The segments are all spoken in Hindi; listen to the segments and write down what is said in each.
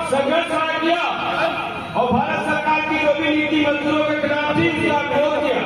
संघर्ष किया और भारत सरकार की जो भी नीति मजदूरों के खिलाफ थी उसका विरोध किया।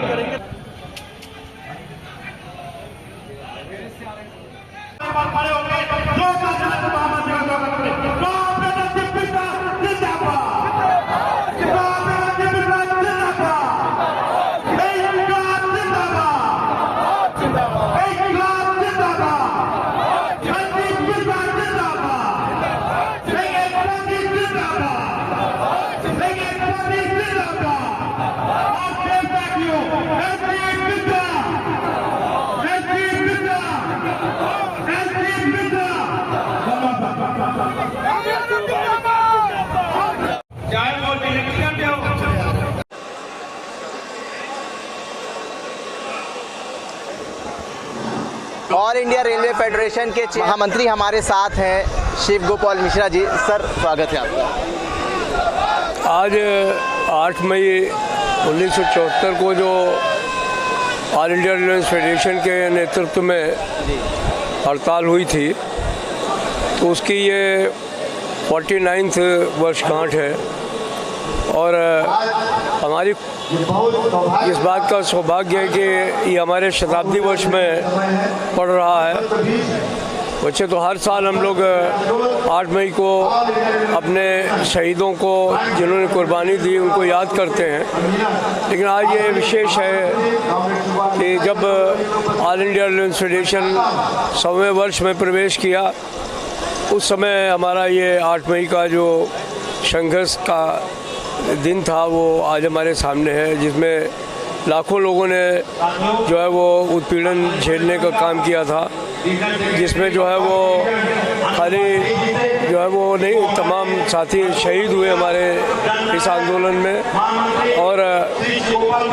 ऑल इंडिया रेलवे फेडरेशन के महामंत्री हमारे साथ हैं शिव गोपाल मिश्रा जी। सर स्वागत है आपका। आज 8 मई 1974 को जो ऑल इंडिया रेलवे फेडरेशन के नेतृत्व में हड़ताल हुई थी तो उसकी ये 49th वर्षगांठ है और हमारी इस बात का सौभाग्य है कि ये हमारे शताब्दी वर्ष में पड़ रहा है। वैसे तो हर साल हम लोग 8 मई को अपने शहीदों को जिन्होंने कुर्बानी दी उनको याद करते हैं, लेकिन आज ये विशेष है कि जब ऑल इंडिया रेलवे फेडरेशन 100वें वर्ष में प्रवेश किया उस समय हमारा ये 8 मई का जो संघर्ष का दिन था वो आज हमारे सामने है, जिसमें लाखों लोगों ने जो है वो उत्पीड़न झेलने का काम किया था, जिसमें जो है वो खाली जो है वो नहीं तमाम साथी शहीद हुए हमारे इस आंदोलन में और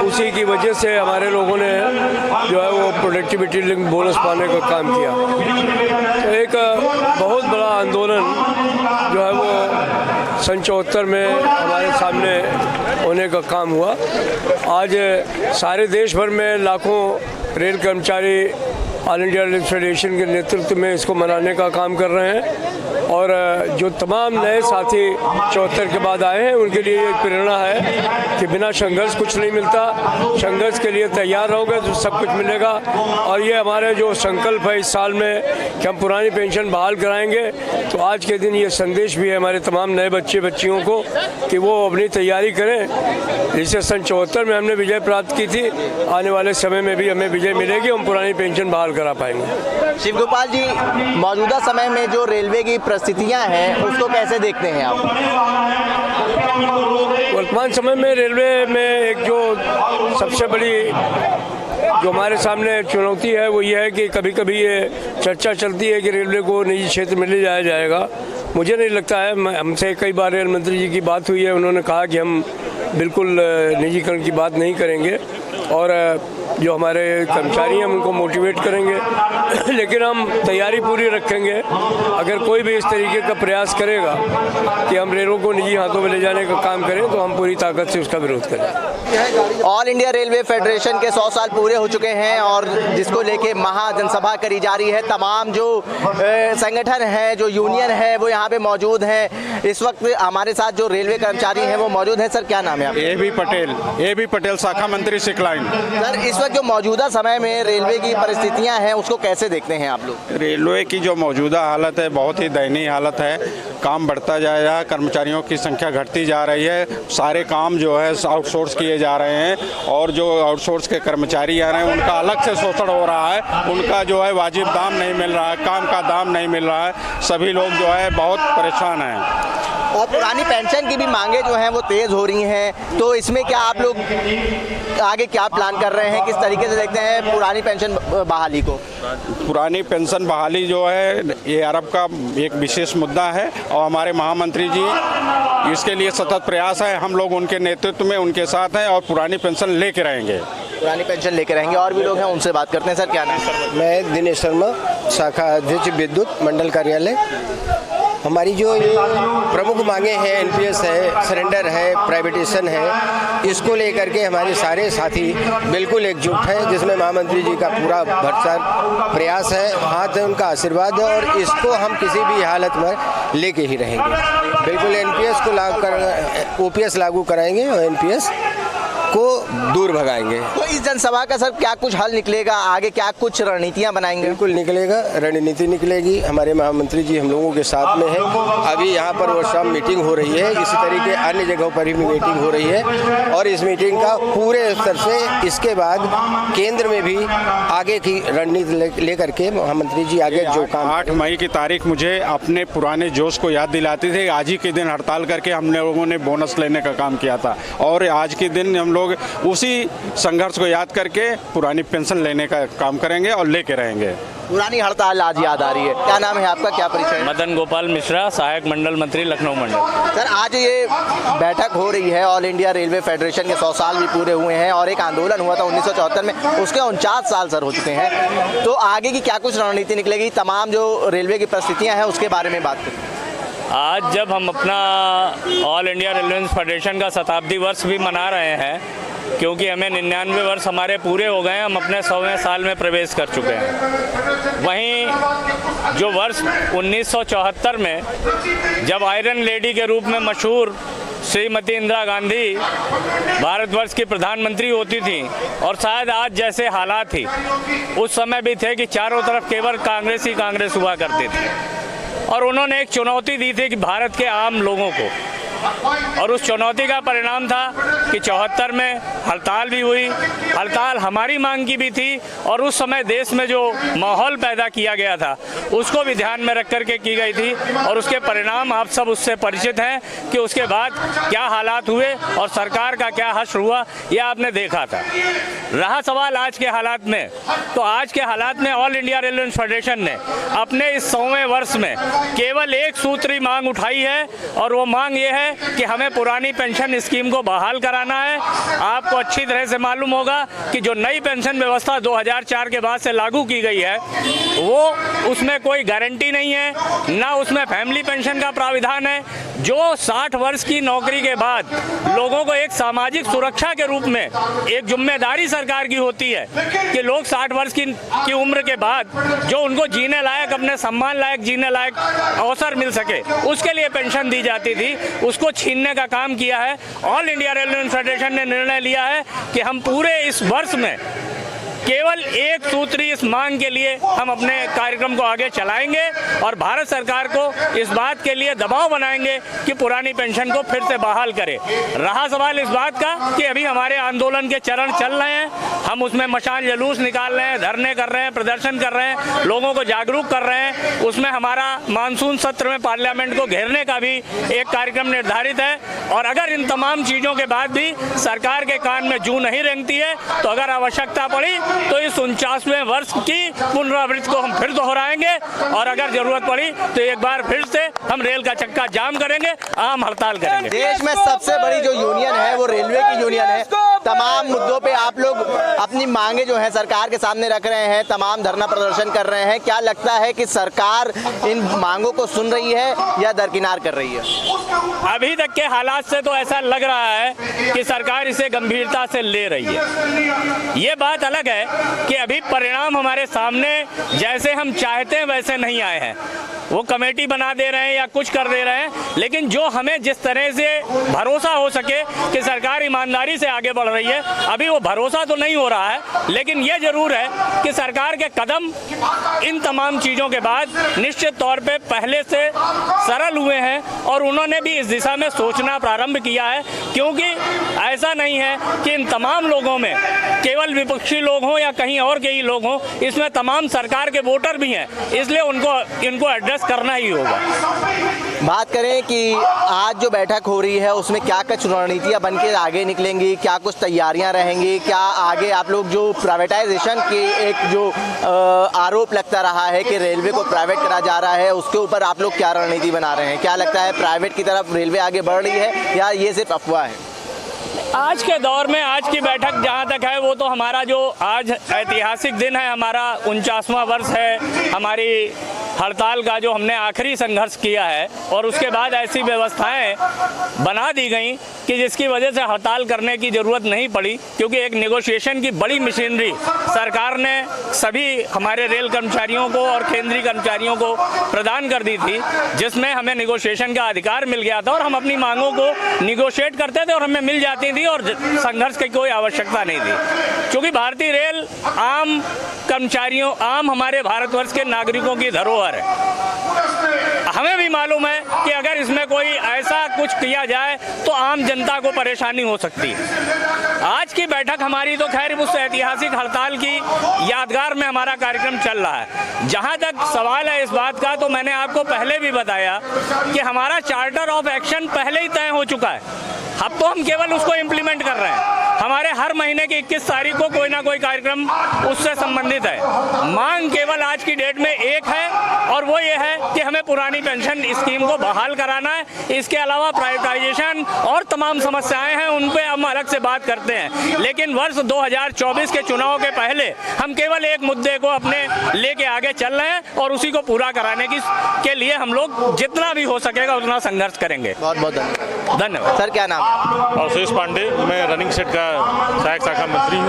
उसी की वजह से हमारे लोगों ने जो है वो प्रोडक्टिविटी लिंक बोनस पाने का काम किया। तो एक बहुत बड़ा आंदोलन जो है वो सन 74 में हमारे सामने होने का काम हुआ। आज सारे देश भर में लाखों रेल कर्मचारी ऑल इंडिया रेल फेडरेशन के नेतृत्व में इसको मनाने का काम कर रहे हैं और जो तमाम नए साथी 74 के बाद आए हैं उनके लिए एक प्रेरणा है कि बिना संघर्ष कुछ नहीं मिलता, संघर्ष के लिए तैयार रहोगे तो सब कुछ मिलेगा। और ये हमारे जो संकल्प है इस साल में कि हम पुरानी पेंशन बहाल कराएंगे, तो आज के दिन ये संदेश भी है हमारे तमाम नए बच्चे बच्चियों को कि वो अपनी तैयारी करें। जिससे सन 74 में हमने विजय प्राप्त की थी, आने वाले समय में भी हमें विजय मिलेगी, हम पुरानी पेंशन बहाल करा पाएंगे। शिव गोपाल जी, मौजूदा समय में जो रेलवे की परिस्थितियां हैं उसको कैसे देखते हैं आप? वर्तमान समय में रेलवे में एक जो सबसे बड़ी जो हमारे सामने चुनौती है वो ये है कि कभी कभी ये चर्चा चलती है कि रेलवे को निजी क्षेत्र में ले जाया जाएगा। मुझे नहीं लगता है, हमसे कई बार रेल मंत्री जी की बात हुई है, उन्होंने कहा कि हम बिल्कुल निजीकरण की बात नहीं करेंगे और जो हमारे कर्मचारी हैं उनको मोटिवेट करेंगे, लेकिन हम तैयारी पूरी रखेंगे। अगर कोई भी इस तरीके का प्रयास करेगा कि हम रेलों को निजी हाथों में ले जाने का काम करें तो हम पूरी ताकत से उसका विरोध करें। ऑल इंडिया रेलवे फेडरेशन के 100 साल पूरे हो चुके हैं और जिसको लेके महाजनसभा करी जा रही है। तमाम जो संगठन है, जो यूनियन है वो यहाँ पे मौजूद हैं। इस वक्त हमारे साथ जो रेलवे कर्मचारी हैं वो मौजूद हैं। सर क्या नाम है आपका? ए बी पटेल शाखा मंत्री सिक लाइन। सर इस वक्त जो मौजूदा समय में रेलवे की परिस्थितियां हैं उसको कैसे देखते हैं आप लोग? रेलवे की जो मौजूदा हालत है बहुत ही दयनीय हालत है। काम बढ़ता जा रहा है, कर्मचारियों की संख्या घटती जा रही है, सारे काम जो है आउटसोर्स किए जा रहे हैं और जो आउटसोर्स के कर्मचारी आ रहे हैं उनका अलग से शोषण हो रहा है। उनका जो है वाजिब दाम नहीं मिल रहा है, काम का दाम नहीं मिल रहा है। सभी लोग जो है बहुत परेशान हैं और पुरानी पेंशन की भी मांगे जो हैं वो तेज़ हो रही हैं। तो इसमें क्या आप लोग आगे क्या प्लान कर रहे हैं, किस तरीके से देखते हैं पुरानी पेंशन बहाली को? पुरानी पेंशन बहाली जो है ये अरब का एक विशेष मुद्दा है और हमारे महामंत्री जी इसके लिए सतत प्रयास है। हम लोग उनके नेतृत्व में उनके साथ हैं और पुरानी पेंशन लेके रहेंगे। पुरानी पेंशन लेके रहेंगे। और भी लोग हैं उनसे बात करते हैं। सर क्या नाम है? मैं दिनेश शर्मा, शाखा अध्यक्ष विद्युत मंडल कार्यालय। हमारी जो ये प्रमुख मांगे हैं, एनपीएस है, सरेंडर है, प्राइवेटेशन है, इसको लेकर के हमारे सारे साथी बिल्कुल एकजुट हैं, जिसमें महामंत्री जी का पूरा भरसक प्रयास है, हाथ है उनका आशीर्वाद है और इसको हम किसी भी हालत में लेके ही रहेंगे। बिल्कुल एनपीएस को OPS लागू कराएंगे और NPS को दूर भगाएंगे। तो इस जनसभा का सर क्या कुछ हल निकलेगा, आगे क्या कुछ रणनीतियां बनाएंगे? बिल्कुल निकलेगा, रणनीति निकलेगी। हमारे महामंत्री जी हम लोगों के साथ में है। अभी यहाँ पर वो शाम मीटिंग हो रही है, इसी तरीके अन्य जगहों पर भी मीटिंग हो रही है और इस मीटिंग का पूरे स्तर से इसके बाद केंद्र में भी आगे की रणनीति लेकर के महामंत्री जी आगे जो काम। 8 मई की तारीख मुझे अपने पुराने जोश को याद दिलाती थी। आज ही के दिन हड़ताल करके हम लोगों ने बोनस लेने का काम किया था और आज के दिन हम लोग उसी संघर्ष को याद करके पुरानी पेंशन लेने का काम करेंगे और लेके रहेंगे। पुरानी हड़ताल आज याद आ रही है। क्या नाम है आपका, क्या परिचय है? मदन गोपाल मिश्रा, सहायक मंडल मंत्री, लखनऊ मंडल। सर आज ये बैठक हो रही है, ऑल इंडिया रेलवे फेडरेशन के 100 साल भी पूरे हुए हैं और एक आंदोलन हुआ था 1974 में, उसके 49 साल सर हो चुके हैं। तो आगे की क्या कुछ रणनीति निकलेगी, तमाम जो रेलवे की परिस्थितियाँ हैं उसके बारे में बात करें। आज जब हम अपना ऑल इंडिया रेलवे फेडरेशन का शताब्दी वर्ष भी मना रहे हैं, क्योंकि हमें 99 वर्ष हमारे पूरे हो गए हैं, हम अपने 100वें साल में प्रवेश कर चुके हैं। वहीं जो वर्ष 1974 में जब आयरन लेडी के रूप में मशहूर श्रीमती इंदिरा गांधी भारतवर्ष की प्रधानमंत्री होती थी और शायद आज जैसे हालात थी उस समय भी थे कि चारों तरफ केवल कांग्रेस ही कांग्रेस हुआ करती थी और उन्होंने एक चुनौती दी थी कि भारत के आम लोगों को, और उस चुनौती का परिणाम था कि 74 में हड़ताल भी हुई। हड़ताल हमारी मांग की भी थी और उस समय देश में जो माहौल पैदा किया गया था उसको भी ध्यान में रख करके की गई थी और उसके परिणाम आप सब उससे परिचित हैं कि उसके बाद क्या हालात हुए और सरकार का क्या हश्र हुआ, यह आपने देखा था। रहा सवाल आज के हालात में, तो आज के हालात में ऑल इंडिया रेलवे फेडरेशन ने अपने इस 100वें वर्ष में केवल एक सूत्री मांग उठाई है और वो मांग ये है कि हमें पुरानी पेंशन स्कीम को बहाल कराना है। आपको अच्छी तरह से मालूम होगा कि जो नई पेंशन व्यवस्था 2004 के बाद से लागू की गई है वो उसमें कोई गारंटी नहीं है, ना उसमें फैमिली पेंशन का प्राविधान है। जो 60 वर्ष की नौकरी के बाद लोगों को एक सामाजिक सुरक्षा के रूप में एक जिम्मेदारी सरकार की होती है कि लोग 60 वर्ष की उम्र के बाद जो उनको जीने लायक, अपने सम्मान लायक जीने लायक अवसर मिल सके, उसके लिए पेंशन दी जाती थी, उसको छीनने का काम किया है। ऑल इंडिया रेलवे फेडरेशन ने निर्णय लिया है कि हम पूरे इस वर्ष में केवल एक सूत्री इस मांग के लिए हम अपने कार्यक्रम को आगे चलाएंगे और भारत सरकार को इस बात के लिए दबाव बनाएंगे कि पुरानी पेंशन को फिर से बहाल करे। रहा सवाल इस बात का कि अभी हमारे आंदोलन के चरण चल रहे हैं, हम उसमें मशाल जुलूस निकाल रहे हैं, धरने कर रहे हैं, प्रदर्शन कर रहे हैं, लोगों को जागरूक कर रहे हैं। उसमें हमारा मानसून सत्र में पार्लियामेंट को घेरने का भी एक कार्यक्रम निर्धारित है और अगर इन तमाम चीज़ों के बाद भी सरकार के कान में जूं नहीं रेंगती है तो अगर आवश्यकता पड़ी तो इस 49वें वर्ष की पुनरावृत्ति को हम फिर दोहराएंगे और अगर जरूरत पड़ी तो एक बार फिर से हम रेल का चक्का जाम करेंगे, आम हड़ताल करेंगे। देश में सबसे बड़ी जो यूनियन है वो रेलवे की यूनियन है। तमाम मुद्दों पे आप लोग अपनी मांगे जो है सरकार के सामने रख रहे हैं, तमाम धरना प्रदर्शन कर रहे हैं। क्या लगता है कि सरकार इन मांगों को सुन रही है या दरकिनार कर रही है? अभी तक के हालात से तो ऐसा लग रहा है कि सरकार इसे गंभीरता से ले रही है। ये बात अलग है कि अभी परिणाम हमारे सामने जैसे हम चाहते हैं वैसे नहीं आए हैं। वो कमेटी बना दे रहे हैं या कुछ कर दे रहे हैं, लेकिन जो हमें जिस तरह से भरोसा हो सके कि सरकार ईमानदारी से आगे बढ़ रही है, अभी वो भरोसा तो नहीं हो रहा है। लेकिन ये जरूर है कि सरकार के कदम इन तमाम चीज़ों के बाद निश्चित तौर पे पहले से सरल हुए हैं और उन्होंने भी इस दिशा में सोचना प्रारंभ किया है, क्योंकि ऐसा नहीं है कि इन तमाम लोगों में केवल विपक्षी लोग हों या कहीं और के ही लोग हों, इसमें तमाम सरकार के वोटर भी हैं, इसलिए इनको एड्रेस करना ही होगा। बात करें कि आज जो बैठक हो रही है उसमें क्या कुछ रणनीतियां बन के आगे निकलेंगी, क्या कुछ तैयारियां रहेंगी, क्या आगे आप लोग जो प्राइवेटाइजेशन की एक जो आरोप लगता रहा है कि रेलवे को प्राइवेट करा जा रहा है, उसके ऊपर आप लोग क्या रणनीति बना रहे हैं? क्या लगता है प्राइवेट की तरफ रेलवे आगे बढ़ रही है या ये सिर्फ अफवाह है? आज के दौर में आज की बैठक जहाँ तक है वो तो हमारा जो आज ऐतिहासिक दिन है, हमारा 49वां वर्ष है हमारी हड़ताल का, जो हमने आखिरी संघर्ष किया है और उसके बाद ऐसी व्यवस्थाएं बना दी गई कि जिसकी वजह से हड़ताल करने की ज़रूरत नहीं पड़ी, क्योंकि एक नेगोशिएशन की बड़ी मशीनरी सरकार ने सभी हमारे रेल कर्मचारियों को और केंद्रीय कर्मचारियों को प्रदान कर दी थी, जिसमें हमें नेगोशिएशन का अधिकार मिल गया था और हम अपनी मांगों को निगोशिएट करते थे और हमें मिल जाती थी और संघर्ष की कोई आवश्यकता नहीं थी। क्योंकि भारतीय रेल आम कर्मचारियों, आम हमारे भारतवर्ष के नागरिकों की धरोहर है। हमें भी मालूम है कि अगर इसमें कोई ऐसा कुछ किया जाए तो आम जनता को परेशानी हो सकती है। आज की बैठक हमारी तो खैर उस ऐतिहासिक हड़ताल की यादगार में हमारा कार्यक्रम चल रहा है। जहां तक सवाल है इस बात का, तो मैंने आपको पहले भी बताया कि हमारा चार्टर ऑफ एक्शन पहले ही तय हो चुका है। अब तो हम केवल उसको इम्प्लीमेंट कर रहे हैं। हमारे हर महीने की 21 तारीख को कोई ना कोई कार्यक्रम उससे संबंधित है। मांग केवल आज की डेट में एक है और वो ये है कि हमें पुरानी पेंशन स्कीम को बहाल कराना है। इसके अलावा प्राइवेटाइजेशन और तमाम समस्याएं हैं, उन पे हम अलग से बात करते हैं। लेकिन वर्ष 2024 के चुनाव के पहले हम केवल एक मुद्दे को अपने लेके आगे चल रहे हैं और उसी को पूरा कराने के लिए हम लोग जितना भी हो सकेगा उतना संघर्ष करेंगे। बहुत बहुत धन्यवाद। सर क्या नाम? अवशेष पांडे, मैं रनिंग सेट का सहायक शाखा मंत्री हूँ।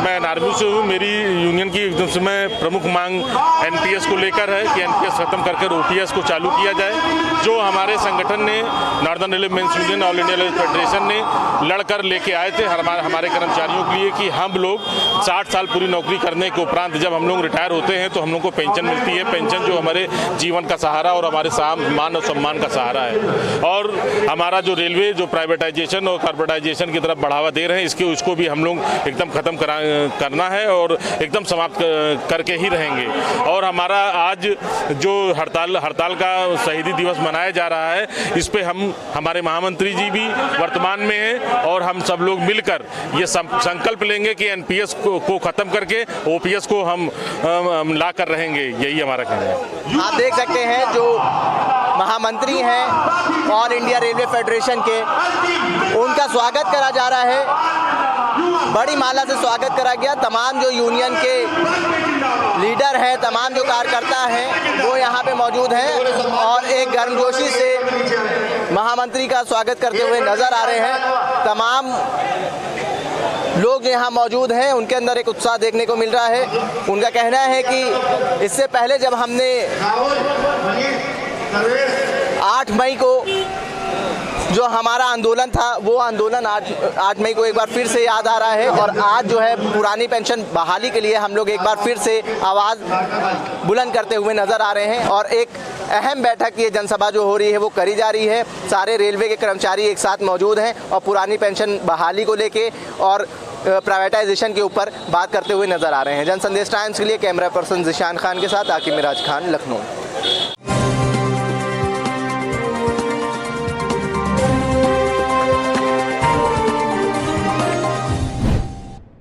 मैं नारगू से हूँ। मेरी यूनियन की एकदम से मैं प्रमुख मांग एनपीएस को लेकर है कि एनपीएस खत्म करके ओपीएस को चालू किया जाए। जो हमारे संगठन ने, Northern Railway Men's Union, All India Railway Federation ने लड़कर लेके आए थे हमारे कर्मचारियों के लिए कि हम लोग 60 साल पूरी नौकरी करने के उपरांत जब हम लोग रिटायर होते हैं तो हम लोग को पेंशन मिलती है। पेंशन जो हमारे जीवन का सहारा और हमारे मान और सम्मान का सहारा है। और हमारा जो रेलवे जो प्राइवेटाइजेशन और कॉर्पोरेटाइजेशन की तरफ बढ़ावा दे रहे हैं, उसको भी हम लोग एकदम खत्म करना है और एकदम समाप्त करके ही रहेंगे। और हमारा आज जो हड़ताल का शहीदी दिवस मनाया जा रहा है, इस पे हमारे महामंत्री जी भी वर्तमान में हैं और हम सब लोग मिलकर ये संकल्प लेंगे कि एनपीएस को खत्म करके ओपीएस को हम ला कर रहेंगे। यही हमारा कहना है। आप देख सकते हैं जो महामंत्री हैं ऑल इंडिया रेलवे फेडरेशन के, उनका स्वागत करा जा रहा है। बड़ी माला से स्वागत करा गया। तमाम जो यूनियन के लीडर हैं, तमाम जो कार्यकर्ता हैं, वो यहाँ पे मौजूद हैं और एक गर्मजोशी से महामंत्री का स्वागत करते हुए नजर आ रहे हैं। तमाम लोग यहाँ मौजूद हैं, उनके अंदर एक उत्साह देखने को मिल रहा है। उनका कहना है कि इससे पहले जब हमने 8 मई को जो हमारा आंदोलन था, वो आंदोलन 8 मई को एक बार फिर से याद आ रहा है और आज जो है पुरानी पेंशन बहाली के लिए हम लोग एक बार फिर से आवाज़ बुलंद करते हुए नज़र आ रहे हैं। और एक अहम बैठक, ये जनसभा जो हो रही है वो करी जा रही है। सारे रेलवे के कर्मचारी एक साथ मौजूद हैं और पुरानी पेंशन बहाली को लेके और प्राइवेटाइजेशन के ऊपर बात करते हुए नज़र आ रहे हैं। जनसंदेश टाइम्स के लिए कैमरा पर्सन जिशान खान के साथ आकिब मिराज खान, लखनऊ।